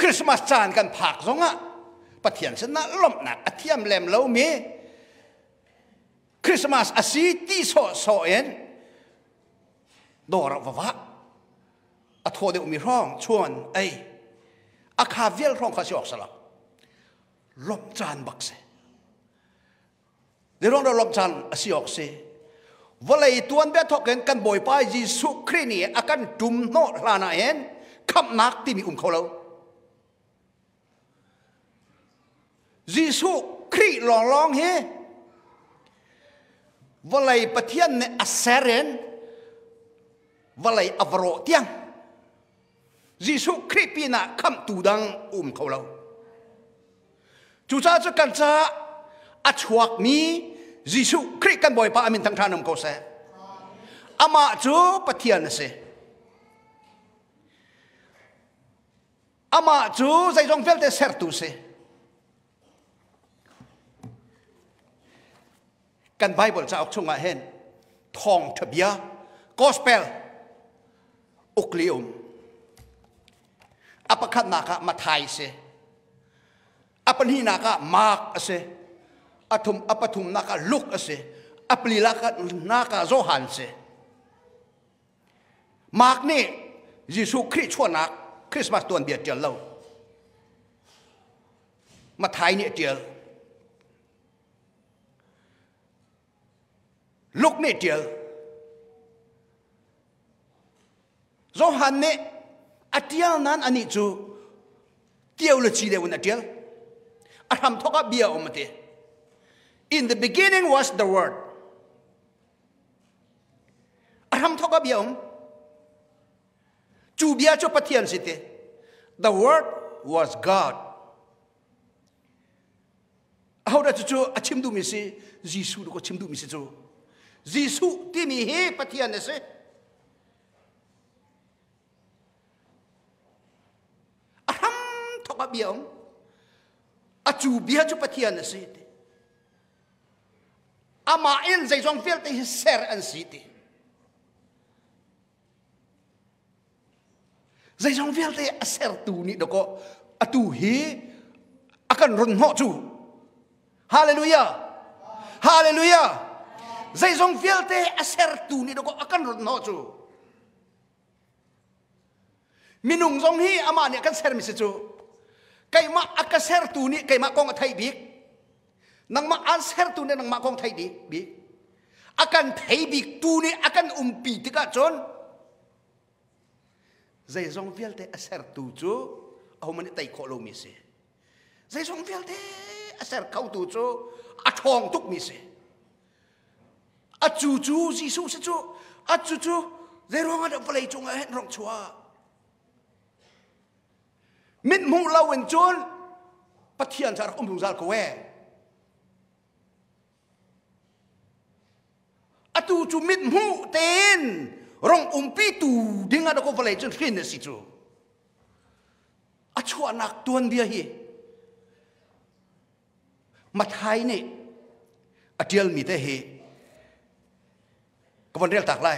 คริสต์มาสจานกันผักซงอะปะเทียนชนะลมหนักอธิยมแหลมเล่ามีคริสต์มาสอาศีตีโซเอ็นดอร์วะอโทเดอุมิร้องชวนไออาคาเวลร้องข้าศึกสละลมจานบักเสเดี๋ยวร้องเราลมจานอาศีออกเสวันเลยตัวนเบทอกกันบ่อยไปยิสุครินี่อากันดุมโนลานาเอ็นคำนักที่มีเขาเรายิสุคริลองเฮวันเลยปะเทียนเนอเซเรนวันเลยอวโรเตียงยิสุคริปีน่ะคำตูดังเขาเราจู่จ้าจะกันจ้าอัชวักมียิสุคริกันบ่อยป้าอามินทั้งทานมเขาเสอามาจูปะเทียนเสอามาจูใจจงเฟลเตเซอร์ตุเสกันไบเบิลจะออกชงมาเห็นทองทะเบียกอสเปลอุกลิอุมอปคันนักมาไทยเสอปนีนักมาร์กเสอปทุมนักลุกเสอปลีลักนักโซฮันเสมาร์กนี่ยิสุคริสต์ชวนนักคริสต์มาสตัวเดียดเจอเรามาไทยเนี่ยเจอลุกเนี่ยเจอโซฮันเนี่ยอัตยานั้นอันนี้จูเกี่ยวเลยชีเดวันเดียวอาทำทอกเบียออกมาเถอะ In the beginning was the word อาทำทอกเบียอมจูเบียจูปะเทียนสิเถ The word was God เอาได้จูอาชิมดูมิสิยิสุก็ชิมดูมิสิจูยิสุที่มีเฮปะเทียนเนี่ยสิอาทำทอกเบียอมอาจูเบียจูปะเทียนเนี่ยสิอามาเอ็นใจจงเฟลต์ที่เซอร์อันสิเถใจจงเฟลต์ที่เซอร์ตูนี่ดอกก็อาตูเฮอากันรุนหัวจูฮาเลลูยาฮาเลลูยาใจจงเฟลต์ที่เซอร์ตูนี่ดอกก็อากันรุนหัวจูมินุงจงเฮอามาเนี่ยกันเซอร์มิสจูไก่มาอักเซอร์ตูนี่ไก่มากองไทยบิ๊กนังมาอันเซอร์ตูนี่นังมากองไทยบิ๊กอากันไทยบิ๊กตูนี่อากันปีติกาจนใจจงเฟลต์เซอร์ตูจูเอามันไต่โคโลมิเซใจจงเฟลต์เซอร์เขาตูจูอาทองทุกมิเซอาจูจิสุเซจูอาจูใจร้องอะไรไปจงเห็นร้องชัวมิดมูลาเวนจนปะเทียนสารดุซาลกเวอตูจูมิดมูเตนรองปีตูดิ้งอะไรก็ไปจนฟินสิจูชัวนักตัวเดียฮีมาไทยนี่เดียลมีแต่เฮก็วันเรียกตักไล่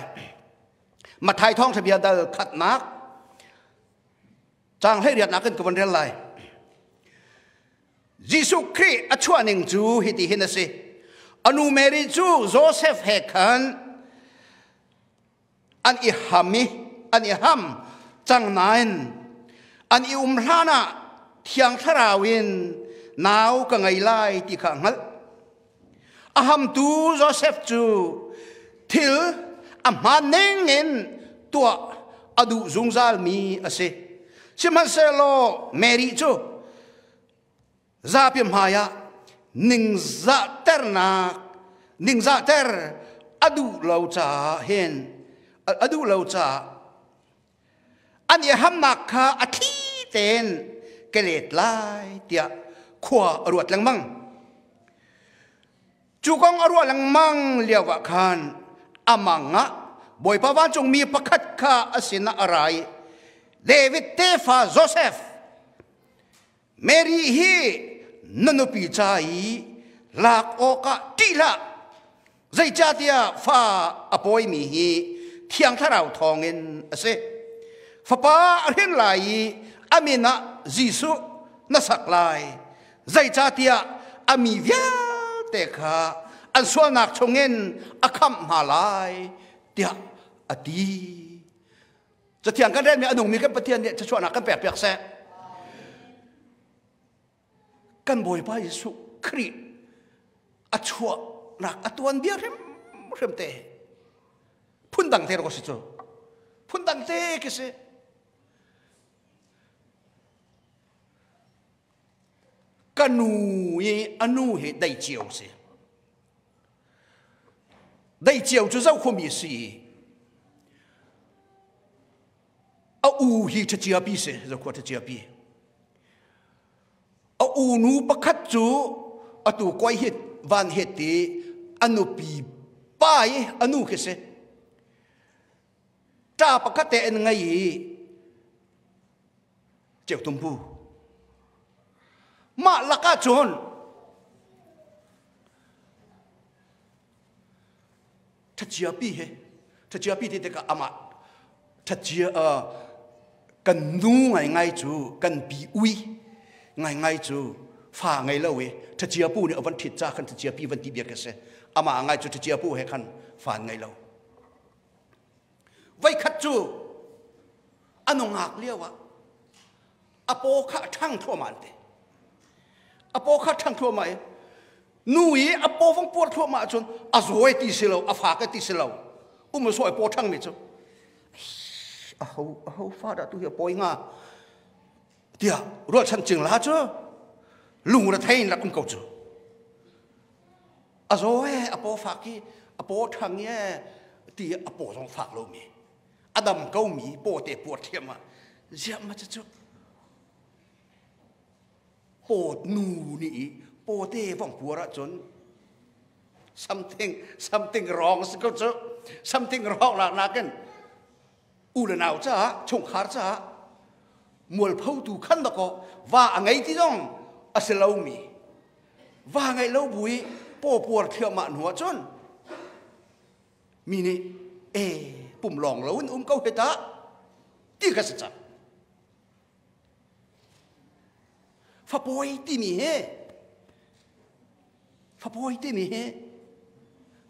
มาไทยท้องทะเบียนได้ขัดนักจางให้เรียนนักกันกับวันเรียนไรยิสุคริสต์ชั่วหนึ่งจูฮิติฮินสิอนุเมริจูโจเซฟเฮคันอันอิฮัมจังนายอันอิอุมรานะเทียงทราวินนาวกังไงไล่ที่ขังฮัลอาฮัมตูโจเซฟจูทิลอามาเนงินตัวอดูซุงซาลมีอสิชิมันเซโลเมริจูซาพิมหายานิงซาเตอร์นักนิงซาเตอร์อดูเลวจ่าเห็นอดูเลวจ่าอันนี้ฮัมนักข้าอธิเตนเกล็ดลายเตียขวารวดลังมังจูกองอรวดลังมังเลียวกขันอามังะบ่อยพระวันจงมีประคัดข้าอสินะอะไรเดวิดเตฟาโจเซฟเมรีฮีนันปีใจลากโอกะตีละใจจ่าเตียฟ้าอภัยมีฮีเทียงทาราวทองเงินเสฟ้าป้าเห็นไหล amina Gisu na saklai zai cha tia ami via te kha an sual nak chongen akham malai tia atiจะเถียงกันได้ไหมอันหนุ่มมีกันประเทศเนี่ยจะชวนนักกันแปลกๆแซ่กันบ่อยไปสุครีอัชวนักอัตวันเบียร์เริ่มเตะพุ่นดังเตะเราก็สิโจพุ่นดังเตะก็สิกันหนูยี่อันหนูเหตุได้เจียวสิได้เจียวจะเจ้าคนมีสิเอาอูฮีจะเจียบีเสจะควรจะเจียบีเอาอูนูประคัดจูอตูก้อยเห็ดวันเห็ดตีอนุปีป้ายอนุเกษจ้าประคัดแต่ยังไงเจ้าตุ่มปูมาลักจนจะเจียบีเหจะเจียบีที่เด็กอามาจะเจียกันนู้ไงจูกันบีอุยไงจูฝ่าไงเล่าเวถ้าเจียปูเนี่ยวันทิศจ้ากันถ้าเจียปีวันที่เบียกันเสอามาไงจูถ้าเจียปูให้กันฝ่าไงเล่าไว้ขัดจูอันนงหักเลี้ยวะอโปข้าทั้งทั่วมันเตอโปข้าทั้งทั่วมันนุยอโปฟังปวดทั่วมาจนอสวยตีเสลาอฝากตีเสลามาสวยปวดทั้งมิจูเอาฟ้าดาตุเหี่ยปอยงาเดี๋ยวรถฉันจึงลาจ้ะลุงระไทยนักกุมเก่าจ้ะอาโซ่อปอฝากที่อปอทางเนี้ยที่อปอต้องฝากเรามีอดัมเก้ามีปวดเตะปวดเทียมอ่ะเยี่ยมมาจ้ะปวดนูนี่ปวดเตะฟังปวดจน something wrong สิก็จ้ะ something wrong หลักนักกันอู่นาวจ้าชงขาจ้ามัวเผาตูขันตะก็ว่าไงที่ต้องอาศัยเรามีว่าไงเราบุยปวดเที่ยวมาหัวจนมีนี่ปุ่มหลองเราเก้าเหตุที่กษัตริย์ฟ้าปอยที่มีฟ้าปอยที่มี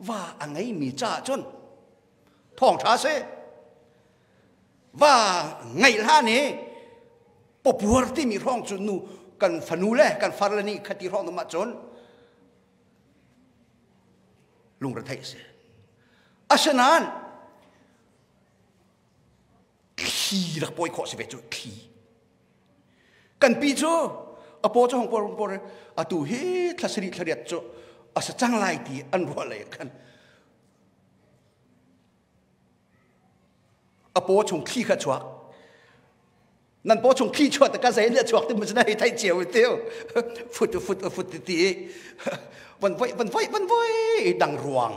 ว่าไงมีจ้าจนท้องชาเสว่าไงล่ะนี่ปปวดที่มีร้องจุนนูกันฝันูเล่กันฟาร์ลนี่ขัดที่ร้องตัวมาจนลุงระไทยเสียอาชนานขี้รักปอยขอสิเวจุขี้กันปีโจอโปจ้าของปออตูเฮทศริทเรียดโจอาศัยจังไรที่อันรัวเลยกันอโปชงขี้ขัดชวกนั่นโปชงขี้ชวกแต่การใส่เนี่ยชวกที่มันจะได้ไทยเจียวเตี้ยวฟุดตีวันไว้ดังรวง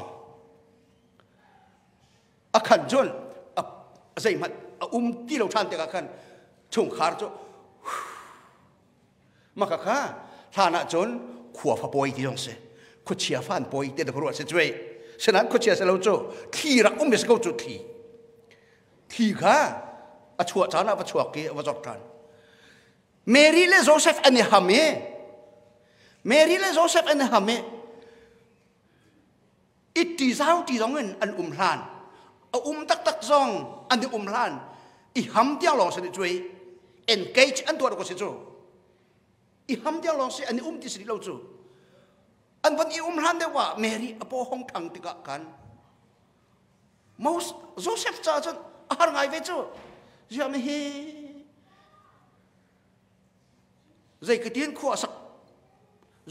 อาขันจนใส่มันที่เราทานแต่กันชงขาร์จมากค่ะท่านะจนขวบฟ้าปอยที่ตรงเสขุดเชียฟันปอยเด็ดกรัวเสด้วยฉะนั้นขุดเชียเสเราโจขี้รักไม่สกจุดที่ข้าอชัวจานะอชัวกี้อวจกันเมรีและโจเซฟอันนี้ฮามีเมรีและโจเซฟอันนี้ฮามีอิทธิเจ้าที่ตรงนั้นอันลานตักซองอันที่ลานอีฮัมเดียวลองสิช่วย engage อันตัวเราก็สิจูอีฮัมเดียวลองสิอันนี้ที่สิเราจูอันวันอีลานเดียวว่าเมรีอโปห้องทางติกะกันมูสโจเซฟจ้าจนอาหารไงเวจูจะไม่เฮใจกระเทียนขวาสัก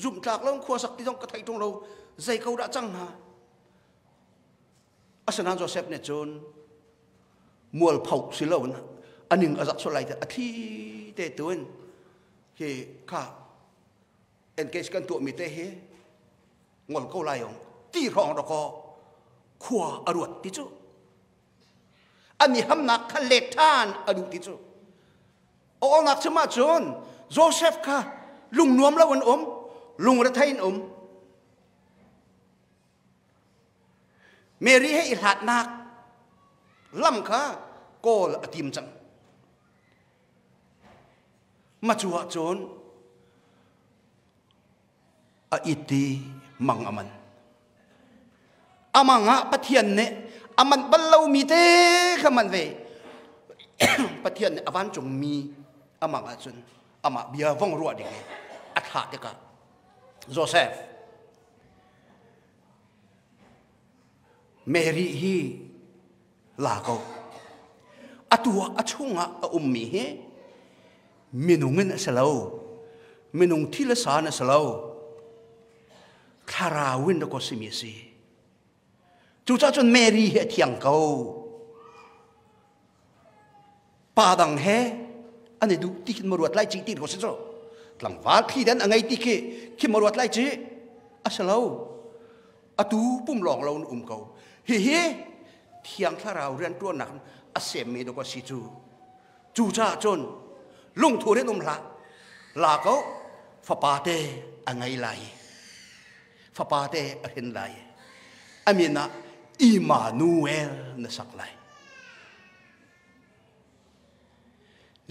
จุ่มจากแล้วขวาสักที่ต้องกระไทยตรงเราใจเขาด่าจังฮะอาสนะโจเซฟเนี่ยจนมัวเผาสิแล้วนะอันหนึ่งอาจักสลายแต่อาทิเตตัวน์เฮข้าเอ็นเกจกันตัวมีเตเฮงอลเขาไล่องตีรองเราก็ขวาอรวดที่จูอันนี้ห้ามนักขันเล็กท่านอดุติจูเอานักสมาจนโจเซฟค่ะลุงนวมแล้ววันลุงระไทยนเมรีให้อิหลัดนักล่ำค่ะโกลอติมจัง มาจัวจนอิติมังอามันอามังะปะเทียนเนี่ยอามันบัลลามีเตขมันเวปะเทียนเนี่ยอวันจงมีอามังะจนอามาเบียว่องรัวดิอัฐาเดกะโจเซฟเมรีฮีลาโกอตัวอชงะมีเฮมินุงินสลาวมินุงทิลสานสลาวคาราวินดก็สิมีสิจูจ้าจนเมรีเฮที่ยังเก่าปาดังเฮอันนี้ดูที่คิดมารวดไล่จีตีก็สิจ้าหลังวัดที่เดินอันไงที่คิดมารวดไล่จีอัสลาวอตูปุ่มหลอกเราเก่าเฮ้ที่ยังคาราเรียนตัวหนักอาเซมีดก็สิจูจ้าจนลุงทูเรนลาเขาฟาปาเตอันไงไลฟาปาเตอเห็นไลอามีนะอิมานูเอลนสักไล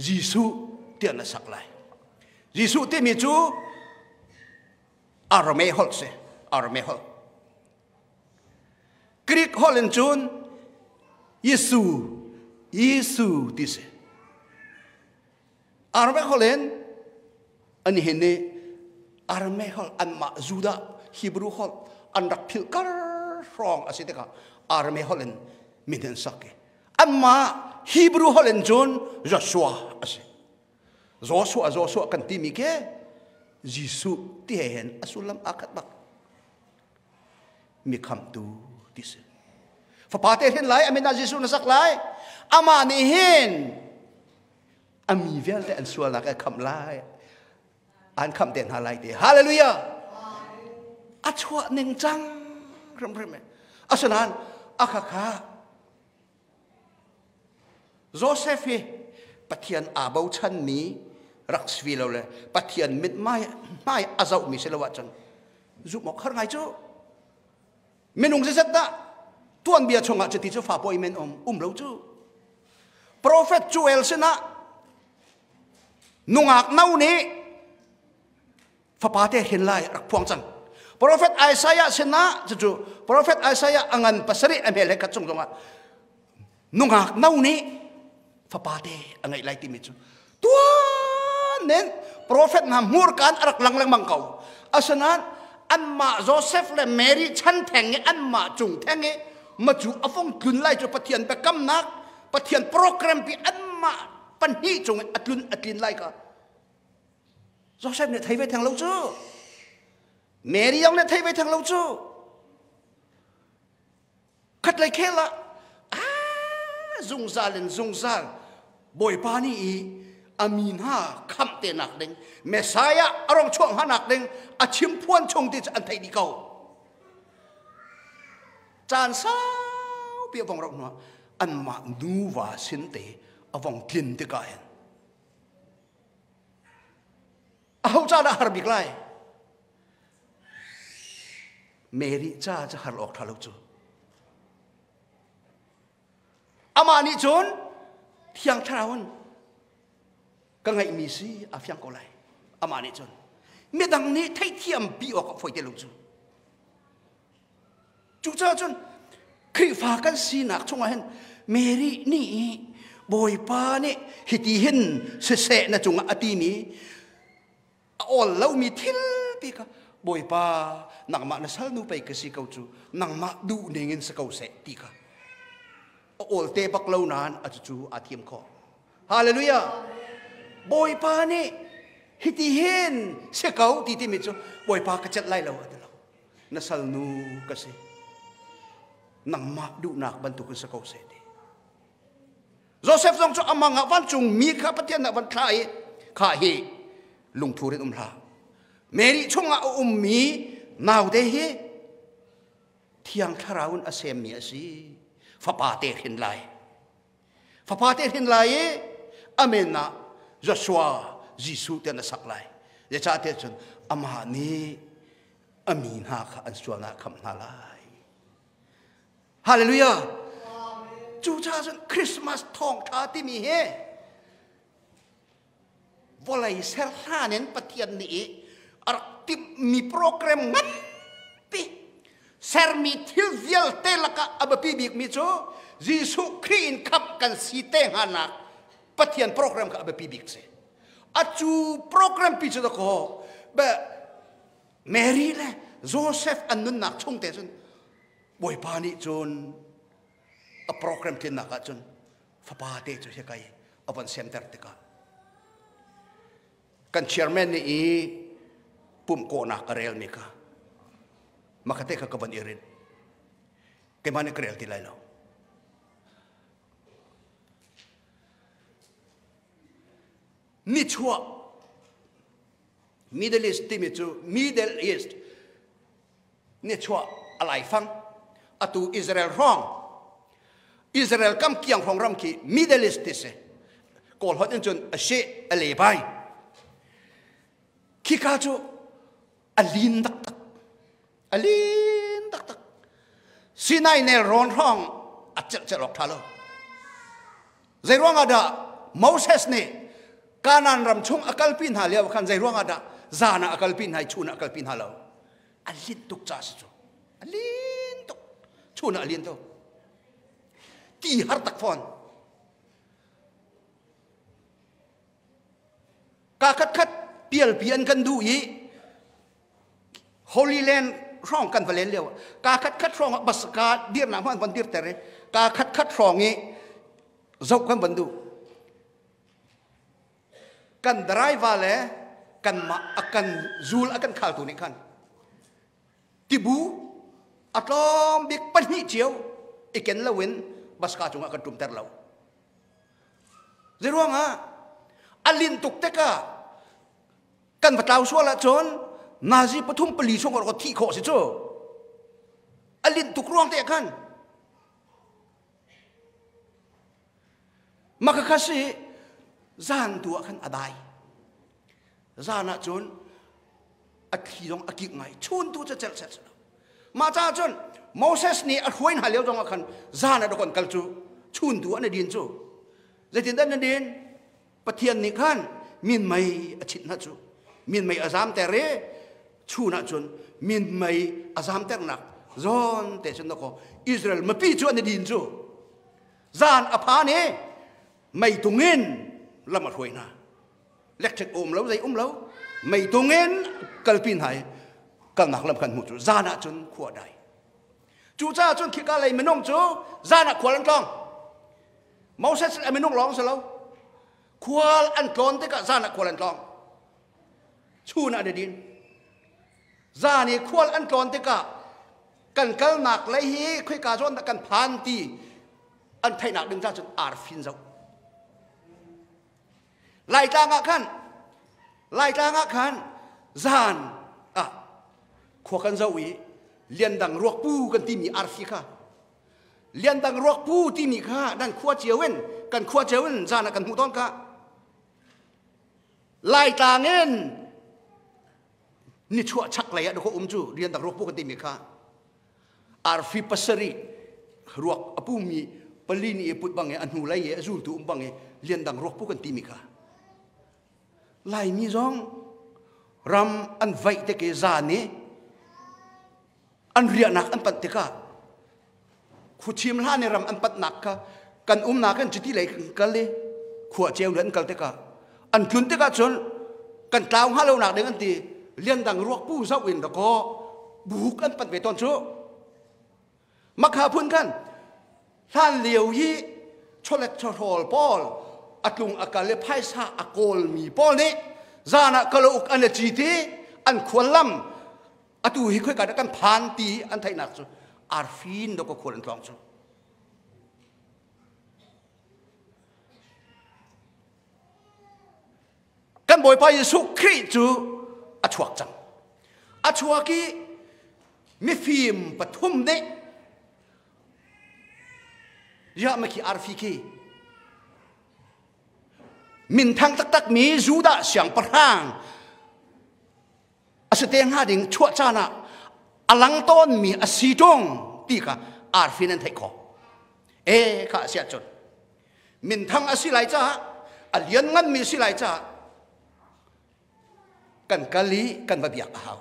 ยิสุเตียนสักไลยิสุเตียมีจูอารเมฮอลเซอารเมฮอลกรีกฮอลเลนจูนยิสุดิเซอารเมฮอลเลนอันนี้เห็นเนี่ยอารเมฮอลอันมาจูดาฮิบรูฮอลอันรักพิลกรฟรองอาศัยเด็กอารเมฮอลเลนมิเดนสักอันมาฮิบรูฮอลเลนจนจอชัวอาศัยจอชัวกันที่มีแค่ยิสุที่เห็นอสุลัมอาคัดบักมีคำตูดิเซฟ้าปาเตเห็นไรอามินายิสุนสักไรอามานี่เห็นอามีเวลแต่อันส่วนหลักคำไรอันคำเด่นอะไรดีฮาเลลูยาอัชวะหนึ่งจังรำเรียนอาฉะนั้นอาคาโจเซฟปะเทียนอาบาวชันมีรักสวีเราเลยปะเทียนมิดไม่อาเจ้ามีเสลวัจันจุกหมอกขรไงจูเมนุงเสด็จนะตัวนเบียชงอาจะติดจะฝ่าปอยเมนเราจูโปรเฟตจูเอลเซนะนุงอักนานี้ฟ้าปาเตเห็นไล่รักพวงจันโปรเฟตไอซายะเสนะจู่โปรเฟตไอซายะอังันปัสริอเมเลกัดจงอ่ะนุงอักนานี้ฟ้าปาเตอังไงไล่ติมิจูตัวเน้นโปรเฟตนำมูรกันรักลังมังเก่าอาฉะนั้นอันมาโจเซฟและเมรี่ฉันแทงอันมาจุงแทงมาจู่อฟงกุนไล่จู่ปะเทียนไปกำนักปะเทียนโปรแกรมปีอันมาปันนี้จงอัดลินไล่กันโจเซฟเนี่ยไทยไปทางเราจู่เมรี่ยังเนี่ยไทยไปทางเราจู่ขัดเลยแค่ละซุงซาบอยปานี่อามีนฮาคำเตนักเด้งเมสายะอารมณ์ช่วงหานักเด้งอาชิมพวนชงที่จะอันไทยดีเก่าจานสาวเปียบองรักนัวอันมาดูว่าสินเตอวังกินติกายเอาจ้าได้ฮาร์บิกไลเมรี่จ้าจะฮาร์ออกทะลุจูอามานิจนเที่ยงเช้าวันก็ไงมีสิอาฟิยังก็ไลอามานิจนเมื่อดังนี้ไทยเทียมปีออกกับไฟเตลุจูจ้าจนคริฟ้ากันสีนักช่วงนั้นเมรี่นี่บอยปานี่ฮิติหินเสะนะจงอาตีนี้อ่อนแล้วมีทิลปีกบอยปานังมานะสัลนูไปกสิเกาจูนังมาดูเนงินสเกาเสะตีกาโอลเตปักเล่านานอาจจูอาเทียมคอฮาเลลูยาบอยปานี่ฮิติเห็นเสกเอาตีที่มิจูบอยปากระจัดไล่เราอันเรานัสลนูกสินังมาดูนักบรรทุกสเกาเสดีโจเซฟทรงจูอามังวันจุงมีข้าพเจ้าวันคลายข้าเฮลุงทูเรนลาเมริชงอามีนาวเดเฮเที่ยงคาราวน์อาเซมีอาซีฟ้าปาเตหินไลอเมนะจอชัวยิสุเตนสักไลจะจ่าเตจนอามานีอามีนาข้าอันส่วนนักคำนาไลฮาเลลูยาจูจ้าจนคริสต์มาสทองท้าที่มีเฮ volai serhanen patian ni artip mi program ngan pi ser mi thil vial telaka abapibik mi cho Jisu Christ kap kan site hanak patian program ka abapibik se acu program pi cho ko ba Mary le Joseph annun nak chung te chun boy pani chun a program tin nak chun fa te chu he kai open center te ka kan chairman ni pum ko na karel mi ka makate ka kaban irin ke mane karel ti lai lo ni chua Middle East ti mi chu Middle East ni chua alai fang atu Israel wrong Israel kam kiang phong ram ki Middle East ti se kol hot chun a she a le bai ki ka chu alin tak tak Sinai ne ron wrong a chel lok thalo zai rong ada Moses ne kanan ram chung akal pin ha lew khan zai rong ada zana akal pin hai chuna akal pin halo alin tuk cha chu alin tuk chuna alin to ti har tak phon ka khat pial pian kan du yi Holy Land rong kan valen lew ka khat rong bas ka dir na man ban dir tere ka khat rong yi zau kan bandu kan driver le kan ma akan zul akan khal tu ni kan tibu atom bik pani chiu iken lawin bas ka chung akan tum ter law zeruanga alin tuk teka kan batau swala chon nazi pathum pali chung ko thi kho si cho alin tuk ruang te kan maka kasi zan tu akan adai zana chun athi dong akik ngai chun tu cha chel ma cha chun Moses ni a huain haleu dong akan zana do kon kalchu chun tu an din chu letin dan din pathian ni khan min mai achit na chu min mai azam te re chuna chun min mai azam ter nak zon te chun ko Israel ma pi chu an din chu zan apha ne mai tungin lama huaina lecture lâu dây lâu mày tung en kalpin hai kal nak lam kan mu chu zana chun khua dai chu cha chun khi ka lai menong chu zana khwal an tong Moses menong long salo khwal an tlon te ka zana khwal an tong chu na de din zani khwal an tlon te ka kan kal nak lai hi khoi ka zon kan phan ti an thai nak ding cha chun ar fin zau lai ta ngak khan zan khua kan zawi lian dang ruak pu kan ti mi arfi kha lian dang ruak pu ti mi kha dan khua chewen zan kan hu ton ka lai ta ngen ni chua chak lai do ko chu lian dang ruak pu kan ti mi kha arfi pasari ruak apu mi pelini put bange an hu lai e azul tu bange lian dang ruak pu kan ti mi kha lai mi zong ram an vai te ke zani an ria nak an pat te ka khu chim la ne ram an pat nak ka kan na kan chiti lai kan le khua cheu len kal te ka an thun te ka chon kan taw ha lo nak de kan ti lian dang ruak pu zau in da ko buk an pat ve ton chu makha phun kan han liu yi cholet chol pol atlung akale phaisa akol mi pol ne zana kaluk an chiti an khwalam atu hi khoi ka kan phan ti an thai nak chu arfin do ko khol tong chu kan boy pa Yesu Christ chu achuak chang achuaki mi phim pathum ne ya ma ki arfi ki min thang tak mi juda siang parang asateng ha ding chua chana alang ton mi asitong ti ka arfin an thai kho e kha sia chon min thang asilai cha alian ngan mi silai cha kan kali kan babiak ahaw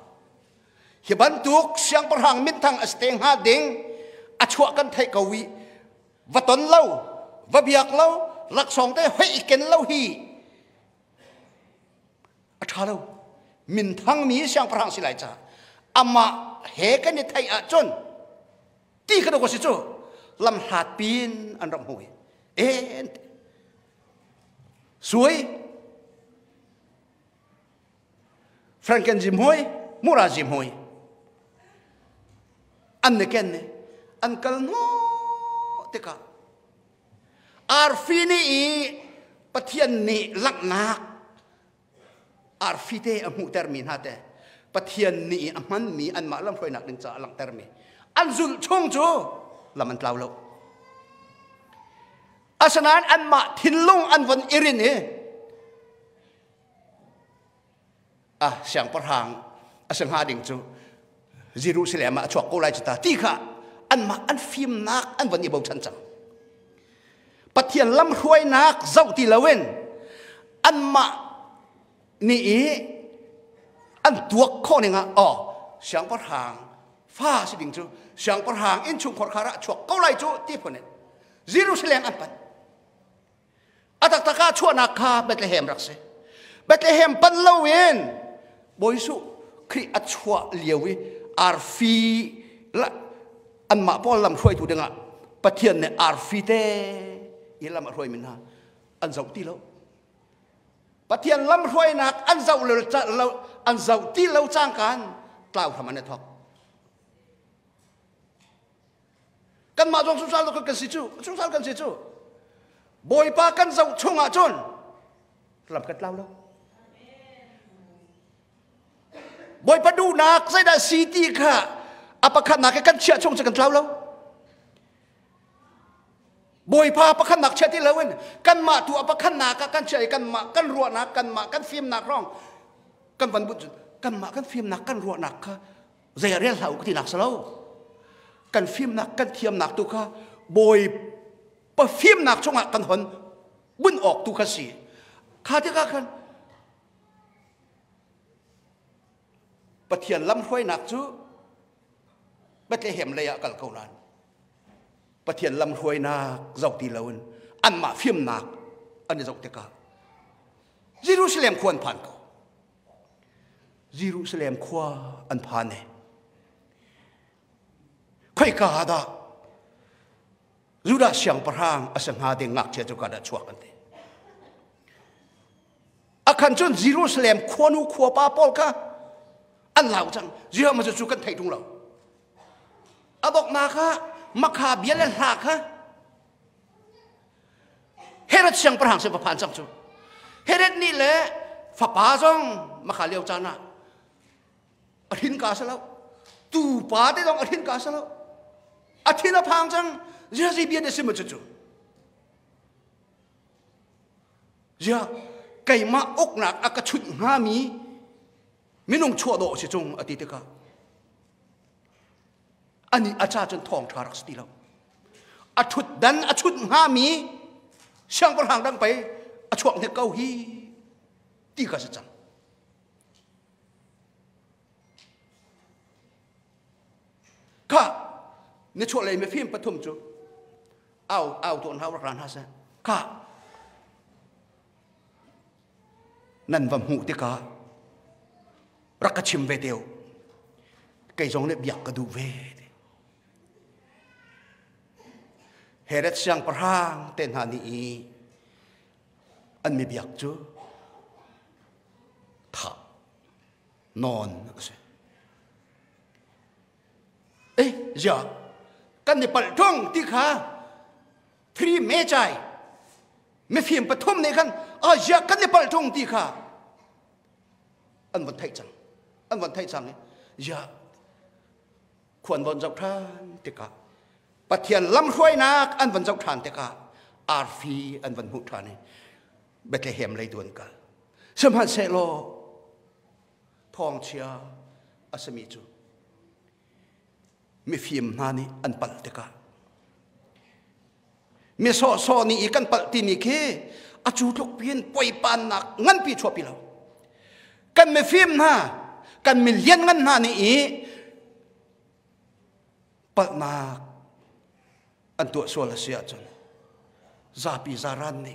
hibantuk siang perhang mintang asteng ha ding achua kan thai kawi vaton lau babiak lau laksong te hoi ken lau hi athalo mintang mi siang perhang silai cha ama he kan ni thai a chon ti ka ko si chu lam hat pin an ram hui en suy franken jim hoi mura jim hoi an ne ken ne an kal no te ka arfini i pathian ni laknak arfite amu termin hate pathian ni aman mi an ma lam hloi nak ding cha lang termi an zul chong chu laman tlau lo asanan an ma thinlung an von irin he siang perhang asang hading chu Jerusalem a chuak ko lai chata ti kha an ma an phim nak an von ibau chan chang pathian lam hruai nak zau ti lawen an ma ni an tuak kho ninga siang perhang fa si ding chu siang perhang in chung khor khara chuak ko lai chu ti phone Jerusalem an pan atak taka chua nak kha Bethlehem rakse Bethlehem pan lawen boisu kri achua liawi arfi la an ma pol lam hruai tu denga pathian ne arfi te ilam hruai min ha an zau ti lo pathian lam hruai nak an zau lo an zau ti lo chang kan tlau thamane thok kan ma jong susal ko kan si chu susal kan si chu boy pa kan zau chunga chon lam kat lau lo boy pa du nak sai da city kha apakhat nak kan chia chung kan tlau lo boy pa apakhat nak chia ti lawen kan ma tu apakhat nak kan chia kan ma kan ruwa nak kan ma kan film nak rong kan ban bu kan ma kan film nak kan ruwa nak kha zai rel hau ti nak salo kan film nak kan thiam nak tu kha boy pa film nak chunga kan hon bun ok tu kha si kha ti ka kan pathian lam hruai nak chu Bethlehem leya kal kaulan pathian lam hruai nak zau ti lawen an ma film nak an zau te ka Jerusalem khuan phan ko Jerusalem khwa an phan ne khoi ka da Juda siang perhang asang hade ngak che chu ka da chuak an te akan chon Jerusalem khwanu khwa pa pol ka an lau chang zia ma chu kan thai tung lo abok na kha makha bial la kha heret siang perhang se pa phan chang chu heret ni le fa pa jong makha leo chana athin ka sa lo tu pa te dong athin ka sa lo athina phang chang zia ji bia de sim chu chu zia kai ma ok nak akachut nga mi minung chua do si chung ati te ka ani acha chen thong tharak sti lo athut dan achut nga mi siang par hang dang pai achuak ne kau hi ti ka sa chang ka ne chua le me phim pathum chu au ton hau ran ha sa ka nan vam hu te ka rakachim ve deu kai jong le biak ka du ve heret siang perhang ten hani an mi biak chu tha non se ja kan ni pal thong ti kha three me chai me phim pathum ne kan ja kan ni pal thong ti kha an van thai chang an van thai chang ja khwan von jok than te ka pathian lam hruai nak an van jok than te ka arfi an van hu than Bethlehem lei duan ka samhan se lo thong chia asami chu mi phim nani an pal te ka mi so ni ikan pal ti ni ke achu tlok pin poi pan nak ngan pi chua pi lo kan me film na kan million ngan na ni palna antu sola sia chon zapi zaran ni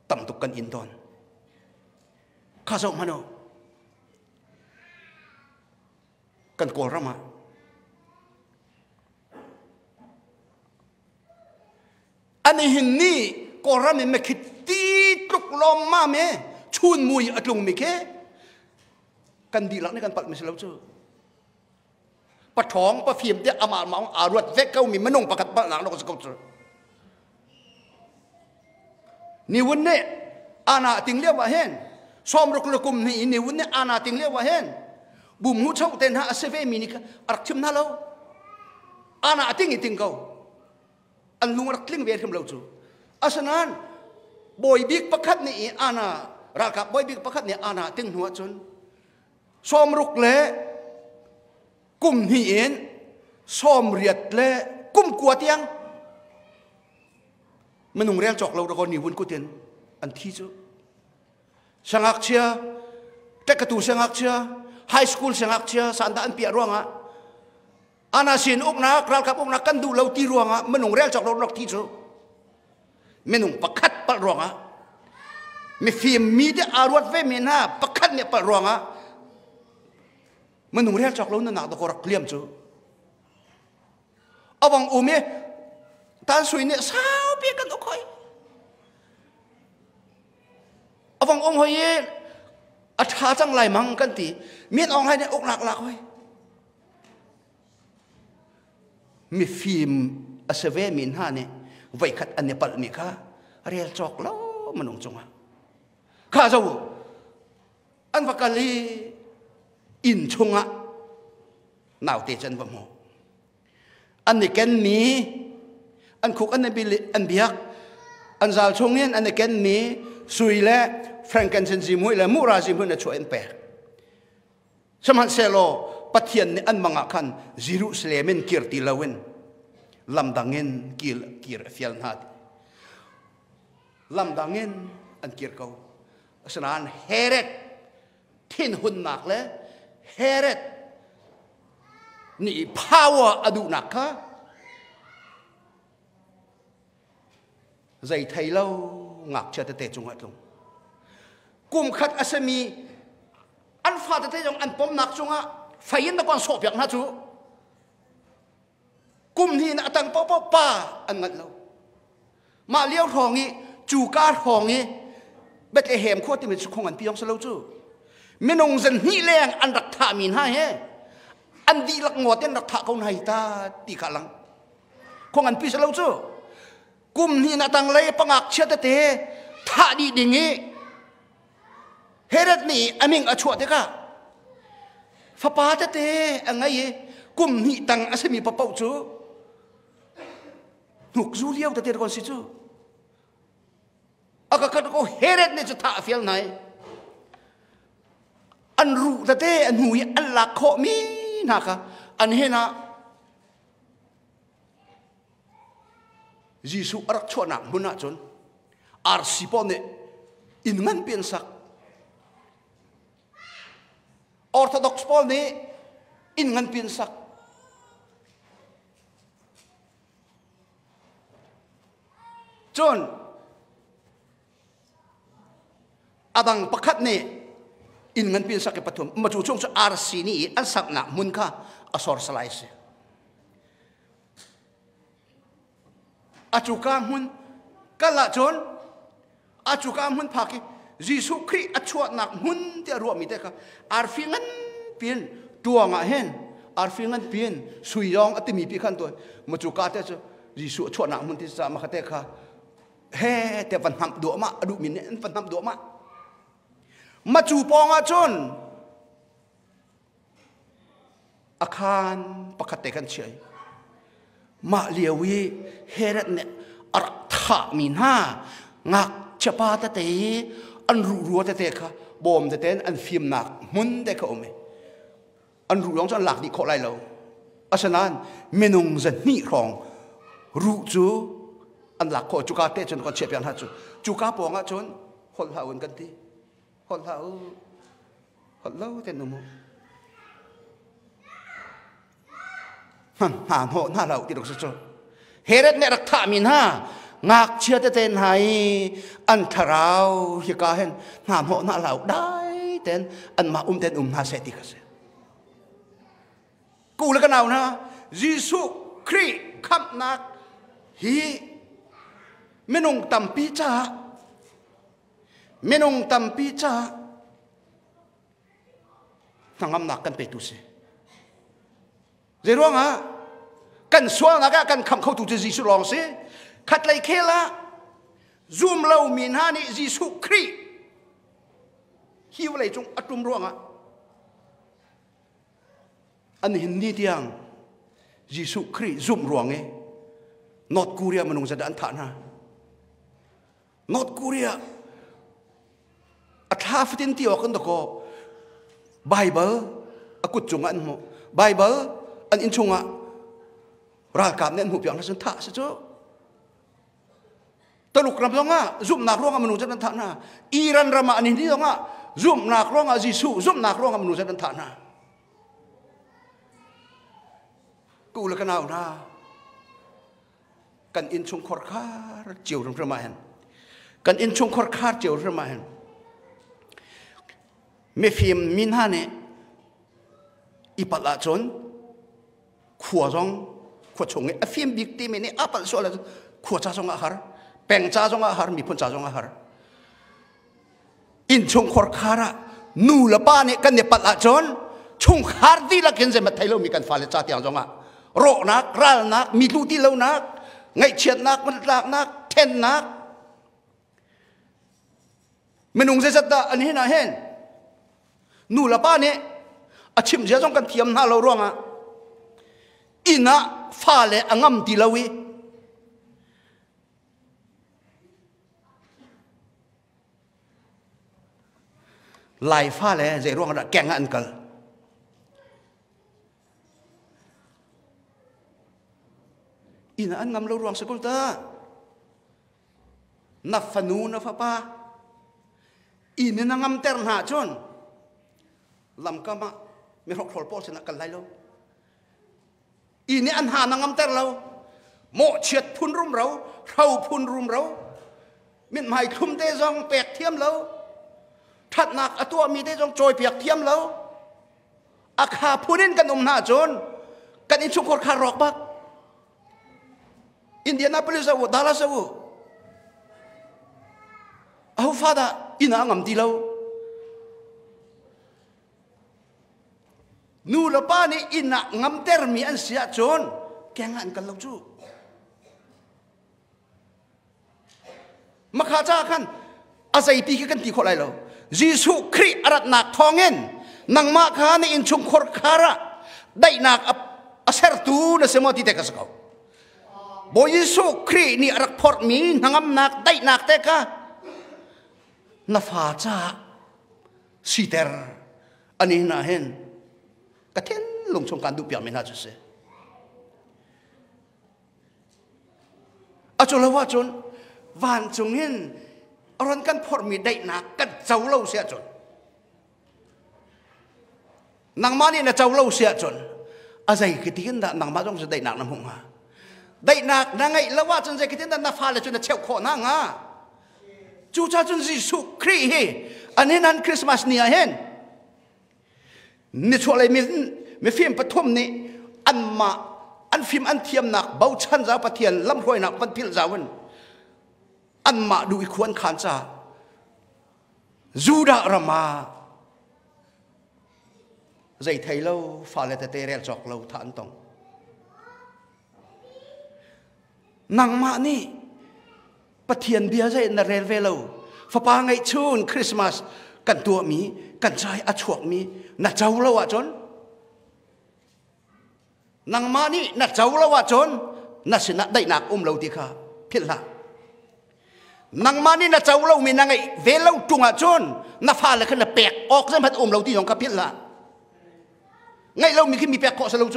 tam tukan indon kazok mano kan korama ani hinni korami me khiti tluk lom ma me chun mui atlung mi ke kan dilak ni kan pat meselo chuปะท้องปะฟิมเดียอามาหมองอารวดเวกเขามีมนุ่งประกัดปะหลังเราก็สกุลนี่วันนี้อาณาติงเลี้ยวว่าเห็นซ้อมรุกรุกุมนี่วันนี้อาณาติงเลี้ยวว่าเห็นบุมหูเช่าเต็นหาเซเวมินิกอักชิมน่าเราอาณาติงอีติงเขาอันลุงรักลิงเวียนขึ้นเราจูอาสนั้นบอยบิ๊กประคัดนี่อาณารากับบอยบิ๊กประคัดนี่อาณาติงหัวจนซ้อมรุกเละกุมหีเอ็นซ้อมเรียดเละกุมกัวเตียงมันนุ่งเรียนจอกเราเราก็นิวนกุเตียนอันที่จูสังหักเชียแต่กระตูสังหักเชียไฮสคูลสังหักเชียสันดานเปียร่วงอ่ะอาณาสินอุกนักรากับอุกนักกันดูเราตีร่วงอ่ะมันนุ่งเรียนจอกเราเราที่จูมันนุ่งประคัดปะร่วงอ่ะมีฟิล์มมีแต่อารวดเวมิน่าประคัดเนี่ยปะร่วงอ่ะมันนุ่งเรียนจากเราหนักตะกรักเลี่ยมจูเอาวังอุเมตาสวยเนี่ยสาวเปียกันทุกคนเอาวังองค์เฮียอัฐาจังไรมังกันตีเมียนองค์ให้เนี่ยอกหลักหลักเฮ้ยมีฟิล์มอาเซเวมินฮาเนี่ยไว้ขัดอันเนี่ยปัลมีค่ะเรียนจากเรามันนุ่งจงอ่ะข้าเจ้าอันวักกะลีอินชงอ่ะหนาวเตจันบะโมอันนี้แกนมีอันคุกอันนี้บิลอันเบียกอันซาลชงเนี่ยอันนี้แกนมีสุยและแฟรงกันเซนซิมุยและมูราซิมุยเนี่ยช่วยอันแปลกสมัยเซโลปัทเทียนเนี่ยอันมังคันจิรุสเลมินกิรติลาวินลำดังเงินกิรฟิลนาดลำดังเงินอันกิรเขาสนานเฮเรตทิ้นหุ่นหนักเลยเฮเรตนี่ power อดุนักค่ะใจไทยเราหงักเชื่อเตะจงหัดลงกุมขัดอาสมีอันฟาดเตะจงอันปมหนักจงอ่ะไฟยินตะกอนสอบอย่างนั้นจูกุมที่น่ะตั้งป้าอันนั้นเรามาเลี้ยวทองนี้จูการทองนี้เบ็ดเฮมโคตรที่มันสุขของอันพี่ยองสโลจูไม่นงเซนนี่แรงอันรักษามินให้อันดีหลักงวดเนี่ยรักษาเขาในตาตีขลังของอันพี่สโลจูกุมนี่น่ะตั้งเลยปังอักเชื่อเตะท่าดีดิ่งงี้เฮรัดนี่อเมงอชวดเด็กอะฟ้าป้าเตะอะไรกุมนี่ตั้งอาศัยมีปะเป้าจูหนุกจูเลี้ยวเตะก่อนสิจูอากาศก็เฮรัดนี่จะท่าเฟียลไหนอันรู้แต่เต้อันหุยอันหลักโคมีนะคะอันเฮนะยิสุรักชวนักมุนักจนอาร์ซิปอนเนี่ยอินมันเป็นสักออร์โธดอกซ์ปอนเนี่ยอินมันเป็นสักจนอดังประคัดเนี่ยอินเงินเป็นสักปฐมมาจู่ช่วงอาร์ซีนี่อันสักหนักมุนค่ะอสอร์สไลซ์อาจูกามมุนก็ละจนอาจูกามมุนพักยิสุคริอาชวดหนักมุนที่รวมมีแต่ค่ะอาร์ฟิงันเปลี่ยนตัวงะเห็นอาร์ฟิงันเปลี่ยนสุยยองอัติมีปีขันตัวมาจู่กาเตจะยิสุชวดหนักมุนที่สามมาแต่ค่ะเฮ้แต่ฟันทำดัวมาอดุมินเนี่ยฟันทำดัวมามาจูปองอาจนอาคารประคัตเตกันเฉยมาเลียวีเฮรัตเนี่ยอักถามินห้างักเฉปาตเตอันรัวเตค่ะบอมเตนอันฟิมหนักมุนเตเขาไหมอันรัวยองจนหลักดิขอไล่เราอาฉะนั้นเมนุงจะนี่ครองรูจูอันหลักขอจุกาเตจนก็เฉียบยันฮัจูจุกาปองอาจนคนหาวันกันทีคนเขา hello tên nôm hà hộ na lậu thì được sao hết nè đặc thà mình ha ngạc chia tên hay ăn thà rau hi cả hen hà hộ na lậu đấy tên ăn mà tên ha sẽ đi cái gì cụ là cái nào na Giêsu Christ khắp nát hi menung tampi cha nangam nak kan petu se zeruang ha kan swal na kan kham khau tu Giêsu long se khat lai khela zoom lo min ha ni Giêsu Christ hiu lai chung atum ruang ha an hin ni tiang Giêsu Christ zoom ruang e North Korea menung zada an tha na North Korea at half tin ti ok ko Bible akut chunga an mo Bible an in chunga ra kam nen hu pyang na san tha sa cho taluk ram longa zum nak ronga manu jan tha na Iran rama an ni longa zum nak ronga Jisu zum nak ronga manu jan tha na ku la kanau na kan in chung khor khar chiu rong rama hen kan in chung khor khar chiu rama hen me phim min ha ne ipala chon khua chung a phim big team ne apal so la khua cha jong a har peng cha jong a har mi phun cha jong a har in chung khor khara nu la pa ne kan ne pala chon chung khar di la ken je ma thailo mi kan fa le cha tiang jong a ro nak ral nak mi lu ti lo nak ngai chiat nak man lak nak ten nak menung je zat da an hen a hen nu la pa ne achim je jong kan thiam na lo ronga ina fa le angam ti lawi lai fa le je ronga da keng an kal ina an ngam lo ruang sekul ta na fanu na fa pa ina na ngam ter na chon lam kama me rok khol pol sina kal lai lo ini an ha na ngam ter lo mo chiat phun rum ro rau phun rum ro min mai khum te jong pek thiam lo that nak atua mi te jong choi pek thiam lo akha phunin kan na chon kan in chukor kha rok bak Indianapolis awu Dallas awu au fada ina ngam ti lo nu la pa ni ina ngam ter mi an sia chon kengan kan lo chu makha cha khan azai pi kan ti kholai lo Jisu Christ arat nak thongen nang ma kha ni in chung khor khara dai nak aser tu na semoti te ka sakau Bo Yesu Christ ni arak port mi nangam nak dai nak te ka na fa cha siter ani na hen ka ten lung chung kan du pya me na chu se a chu la wa chun van chung hin aron kan port mi dai nak ka chau lo sia chun nang ma ni na chau lo sia chun a zai ki tin da nang ma jong se dai nak nam hung ha Dai nak na ngai lawa chun je kitin na fa le chun na cheu kho na nga chu cha chun Jisu Christ he anin an Christmas ni a hen ni chole mi phim pathum ni an ma an phim an thiam nak bau chan za pathian lam hroi nak pan phil zawin an ma du i khuan khan cha Juda rama zai thai lo fa le te rel chok lo than tong nang ma ni pathian bia zai na rel velo fa pa ngai chun Christmas kan tua mi kan chai a chuak mi na chau lo wa chon nang ma ni na chau lo wa chon na sina dai nak lo ti kha phil la nang ma ni na chau lo mi na ngai velo tunga chon na fa la khan na pek ok zam phat lo ti jong ka phil la ngai lo mi khi mi pek ko sa lo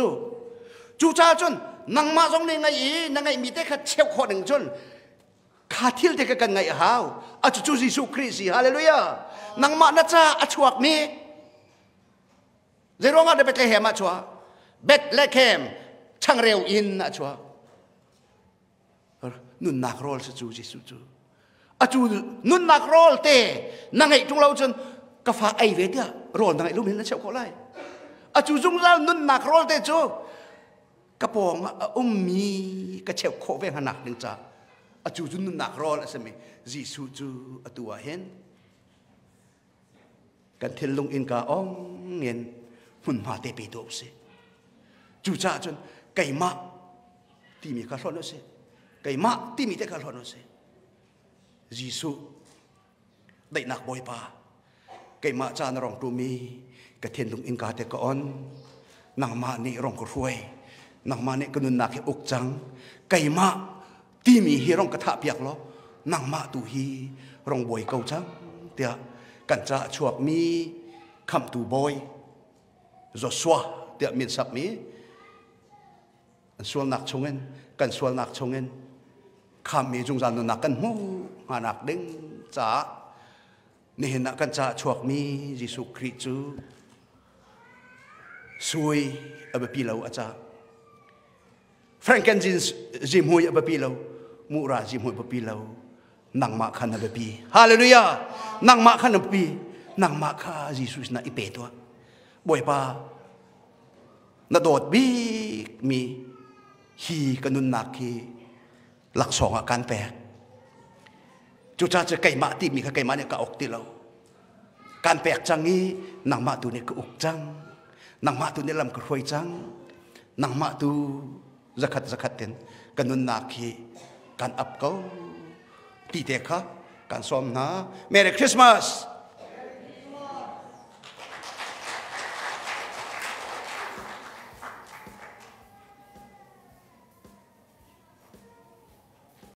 chu cha chon nang ma jong ne ngai mi te kha cheu kho ning chon kha thil te ka kan ngai hau a chu Jisu Christ hallelujah nang ma na cha a chuak mi Zeronga de Bethlehem achwa. Bethlehem changreu in achwa. Nun nakrol sa chu Jesu chu. Achu nun nakrol te nangai tung lau chen ka fa ai ve tia rol nangai lu min na cheu ko lai. Achu jung la nun nakrol te chu ka pong mi ka cheu ko ve hanak ding cha. Achu jun nun nakrol asemi Jesu chu atua hen. Kan thil lung in ka ong ngien hun ma te pe do se. Chu cha chen kai ma ti mi ka lo no se. Kay ma ti mi te kal hono se Jisu dai nak boy pa kay ma cha na rong tu mi ka thiên lung in ka te ka on nang ma ni rong ko huai nang ma ni kunun nak uk chang kay ma ti mi hi rong ka tha piak lo nang ma tu hi rong boy kau chang tia kan cha chuak mi kham tu boy Joshua tia min sap mi an sual nak chungen kan sual nak chungen kami jung gian nak kan mu anak ding cha ni hin nak kan cha chuak mi Jesu Christu sui abapilo acha frankincense jimhui abapilo mura jimhui abapilo nang ma khan abapi hallelujah nang ma khan abapi nang ma kha Jesus na ipe to boy pa na dot bi mi hi kanun nakhi lạc song à can pek chú chaจะไก่มาที่มีไก่มาเนี่ยก็อกที่เราการแปกจังนี้นางมาตัวเนี่ยก็อกจังนางมาตัวเนี่ยลำกระหวยจังนางมาตัวzakatเต็นกันนุนนาคีการอับเก้าตีเด็กค่ะการซ้อมนะ Merry Christmas